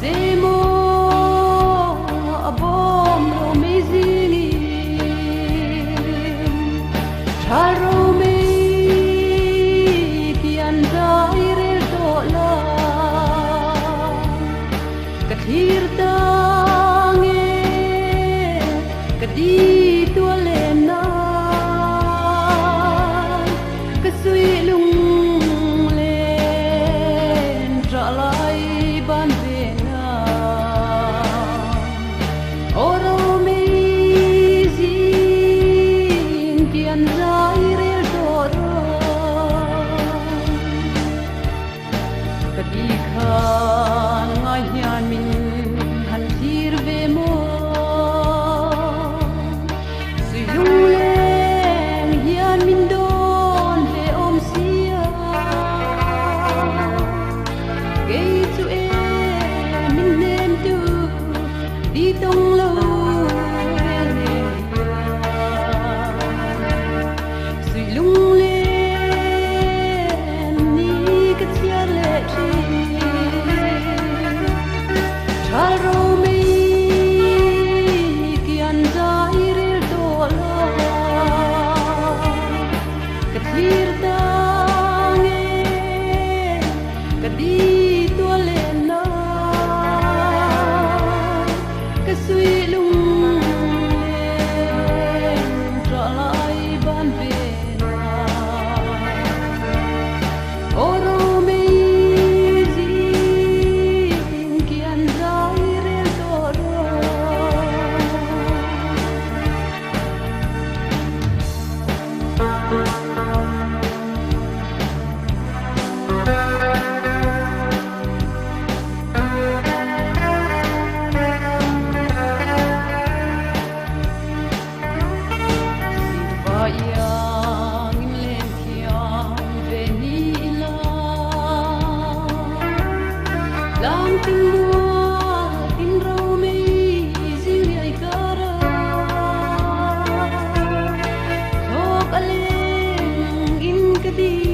demo abom romezini charome kian dairel dola kathir tange kadi tualena kasui lung len tralai ban vena orome zin kian dairel dola kadi khan ngai hian min han thir ve mo suyung len hian min don ve om sia gei chu e min nem tu đi tông lâu suy lung lên ni cái chia lệ chi charome kian dairel dola kathir tange kadi tualena kasui lung len tralai ban vena orome zin kian dairel dola yang len kian venila lang tingwa tin rome ziriai kara thok aleng in kadi